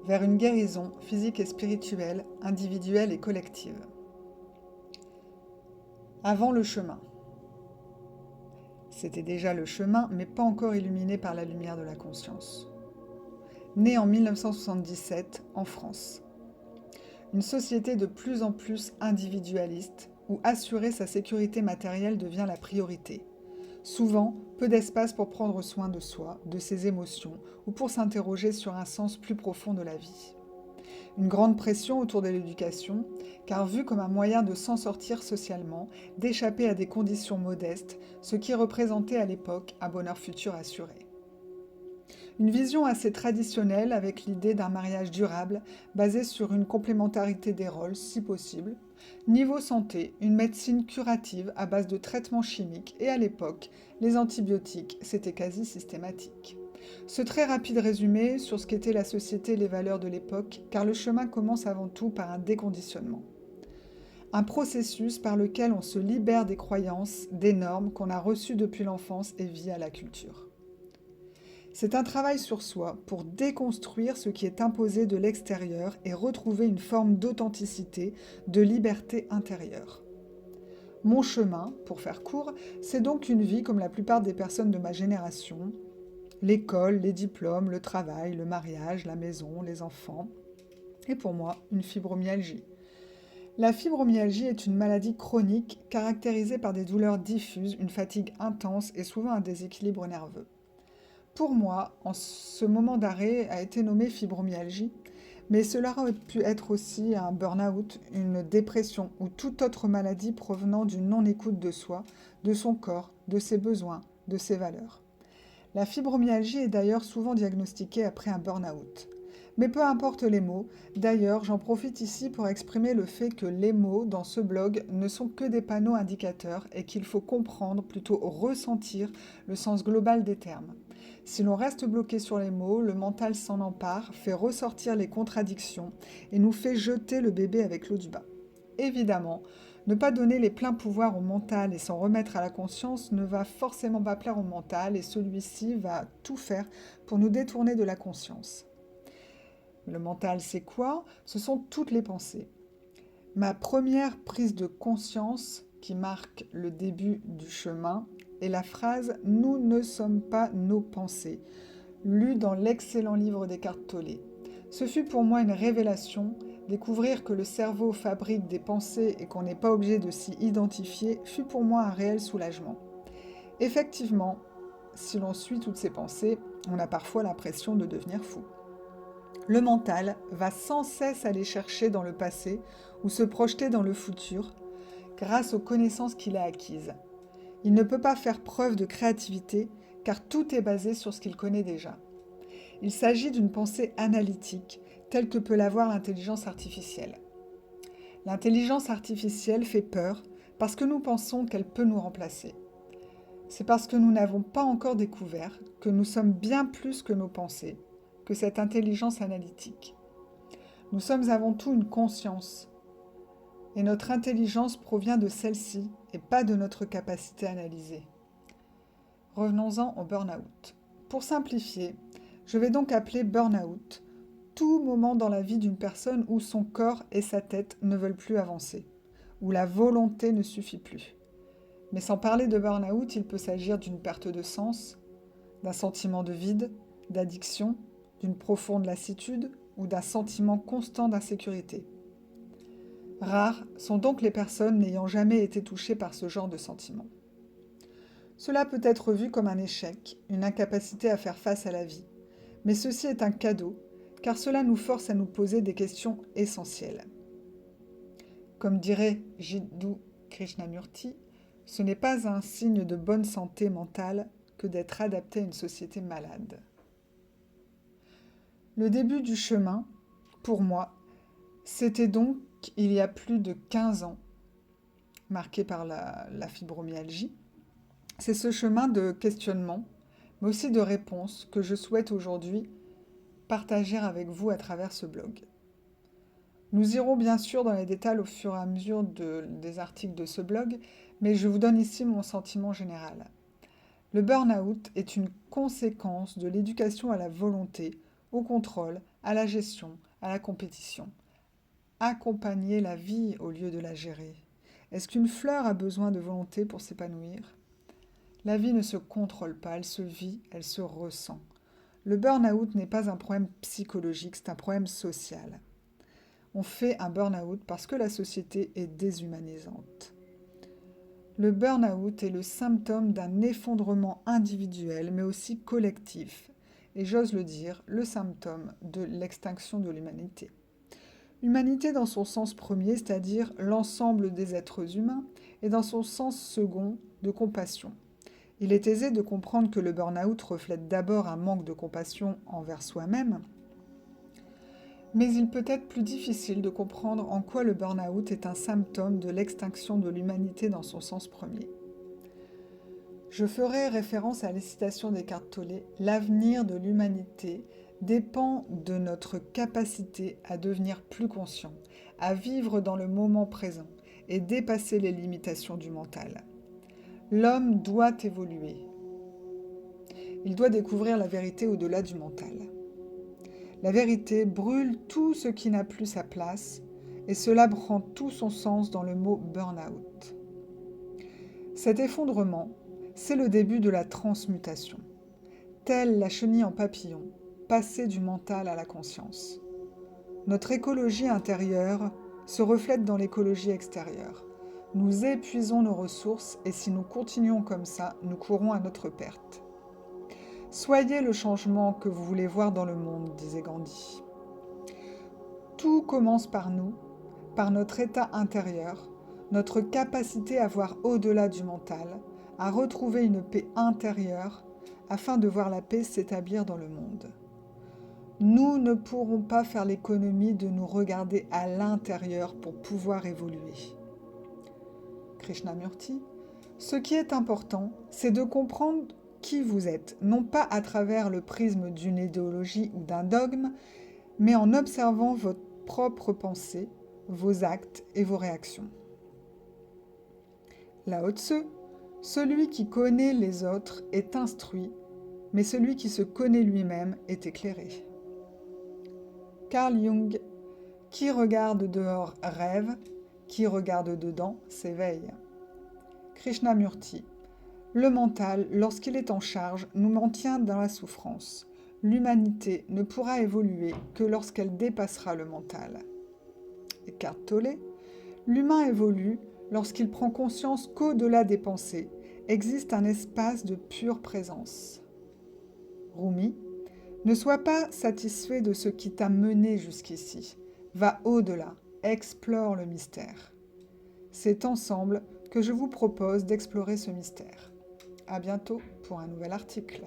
vers une guérison physique et spirituelle, individuelle et collective. Avant le chemin. C'était déjà le chemin, mais pas encore illuminé par la lumière de la conscience. Né en 1977 en France. Une société de plus en plus individualiste, où assurer sa sécurité matérielle devient la priorité. Souvent, peu d'espace pour prendre soin de soi, de ses émotions, ou pour s'interroger sur un sens plus profond de la vie. Une grande pression autour de l'éducation, car vue comme un moyen de s'en sortir socialement, d'échapper à des conditions modestes, ce qui représentait à l'époque un bonheur futur assuré. Une vision assez traditionnelle avec l'idée d'un mariage durable, basé sur une complémentarité des rôles, si possible. Niveau santé, une médecine curative à base de traitements chimiques et à l'époque, les antibiotiques, c'était quasi systématique. Ce très rapide résumé sur ce qu'était la société et les valeurs de l'époque, car le chemin commence avant tout par un déconditionnement. Un processus par lequel on se libère des croyances, des normes qu'on a reçues depuis l'enfance et via la culture. C'est un travail sur soi pour déconstruire ce qui est imposé de l'extérieur et retrouver une forme d'authenticité, de liberté intérieure. Mon chemin, pour faire court, c'est donc une vie comme la plupart des personnes de ma génération. L'école, les diplômes, le travail, le mariage, la maison, les enfants. Et pour moi, une fibromyalgie. La fibromyalgie est une maladie chronique caractérisée par des douleurs diffuses, une fatigue intense et souvent un déséquilibre nerveux. Pour moi, en ce moment d'arrêt a été nommé fibromyalgie, mais cela aurait pu être aussi un burn-out, une dépression ou toute autre maladie provenant d'une non-écoute de soi, de son corps, de ses besoins, de ses valeurs. La fibromyalgie est d'ailleurs souvent diagnostiquée après un burn-out. Mais peu importe les mots, d'ailleurs j'en profite ici pour exprimer le fait que les mots dans ce blog ne sont que des panneaux indicateurs et qu'il faut comprendre, plutôt ressentir, le sens global des termes. Si l'on reste bloqué sur les mots, le mental s'en empare, fait ressortir les contradictions et nous fait jeter le bébé avec l'eau du bain. Évidemment, ne pas donner les pleins pouvoirs au mental et s'en remettre à la conscience ne va forcément pas plaire au mental et celui-ci va tout faire pour nous détourner de la conscience. Le mental, c'est quoi? Ce sont toutes les pensées. Ma première prise de conscience qui marque le début du chemin est la phrase « Nous ne sommes pas nos pensées », lue dans l'excellent livre d'Eckhart Tolle. Ce fut pour moi une révélation. Découvrir que le cerveau fabrique des pensées et qu'on n'est pas obligé de s'y identifier fut pour moi un réel soulagement. Effectivement, si l'on suit toutes ces pensées, on a parfois l'impression de devenir fou. Le mental va sans cesse aller chercher dans le passé ou se projeter dans le futur grâce aux connaissances qu'il a acquises. Il ne peut pas faire preuve de créativité car tout est basé sur ce qu'il connaît déjà. Il s'agit d'une pensée analytique, telle que peut l'avoir l'intelligence artificielle. L'intelligence artificielle fait peur parce que nous pensons qu'elle peut nous remplacer. C'est parce que nous n'avons pas encore découvert que nous sommes bien plus que nos pensées, que cette intelligence analytique. Nous sommes avant tout une conscience, et notre intelligence provient de celle-ci et pas de notre capacité à analyser. Revenons-en au burn-out. Pour simplifier, je vais donc appeler burn-out tout moment dans la vie d'une personne où son corps et sa tête ne veulent plus avancer, où la volonté ne suffit plus. Mais sans parler de burn-out, il peut s'agir d'une perte de sens, d'un sentiment de vide, d'addiction, d'une profonde lassitude ou d'un sentiment constant d'insécurité. Rares sont donc les personnes n'ayant jamais été touchées par ce genre de sentiment. Cela peut être vu comme un échec, une incapacité à faire face à la vie. Mais ceci est un cadeau, car cela nous force à nous poser des questions essentielles. Comme dirait Jiddu Krishnamurti, ce n'est pas un signe de bonne santé mentale que d'être adapté à une société malade. Le début du chemin, pour moi, c'était donc il y a plus de 15 ans, marqué par la fibromyalgie. C'est ce chemin de questionnement, mais aussi de réponse que je souhaite aujourd'hui partager avec vous à travers ce blog. Nous irons bien sûr dans les détails au fur et à mesure des articles de ce blog, mais je vous donne ici mon sentiment général. Le burn-out est une conséquence de l'éducation à la volonté, au contrôle, à la gestion, à la compétition. Accompagner la vie au lieu de la gérer. Est-ce qu'une fleur a besoin de volonté pour s'épanouir? La vie ne se contrôle pas, elle se vit, elle se ressent. Le burn-out n'est pas un problème psychologique, c'est un problème social. On fait un burn-out parce que la société est déshumanisante. Le burn-out est le symptôme d'un effondrement individuel, mais aussi collectif, et j'ose le dire, le symptôme de l'extinction de l'humanité. Humanité dans son sens premier, c'est-à-dire l'ensemble des êtres humains, et dans son sens second, de compassion. Il est aisé de comprendre que le burn-out reflète d'abord un manque de compassion envers soi-même, mais il peut être plus difficile de comprendre en quoi le burn-out est un symptôme de l'extinction de l'humanité dans son sens premier. Je ferai référence à la citation d'Eckhart Tolle, « L'avenir de l'humanité dépend de notre capacité à devenir plus conscient, à vivre dans le moment présent et dépasser les limitations du mental. L'homme doit évoluer. Il doit découvrir la vérité au-delà du mental. La vérité brûle tout ce qui n'a plus sa place et cela prend tout son sens dans le mot burn-out. Cet effondrement, c'est le début de la transmutation. Telle la chenille en papillon, passer du mental à la conscience. Notre écologie intérieure se reflète dans l'écologie extérieure. Nous épuisons nos ressources et si nous continuons comme ça, nous courons à notre perte. Soyez le changement que vous voulez voir dans le monde, disait Gandhi. Tout commence par nous, par notre état intérieur, notre capacité à voir au-delà du mental, à retrouver une paix intérieure afin de voir la paix s'établir dans le monde. Nous ne pourrons pas faire l'économie de nous regarder à l'intérieur pour pouvoir évoluer. Krishnamurti, ce qui est important, c'est de comprendre qui vous êtes, non pas à travers le prisme d'une idéologie ou d'un dogme, mais en observant votre propre pensée, vos actes et vos réactions. Lao Tzu, celui qui connaît les autres est instruit, mais celui qui se connaît lui-même est éclairé. Carl Jung, qui regarde dehors rêve, qui regarde dedans s'éveille. Krishnamurti, le mental, lorsqu'il est en charge, nous maintient dans la souffrance. L'humanité ne pourra évoluer que lorsqu'elle dépassera le mental. Eckhart Tolle, l'humain évolue lorsqu'il prend conscience qu'au-delà des pensées existe un espace de pure présence. Rumi, ne sois pas satisfait de ce qui t'a mené jusqu'ici. Va au-delà, explore le mystère. C'est ensemble que je vous propose d'explorer ce mystère. À bientôt pour un nouvel article.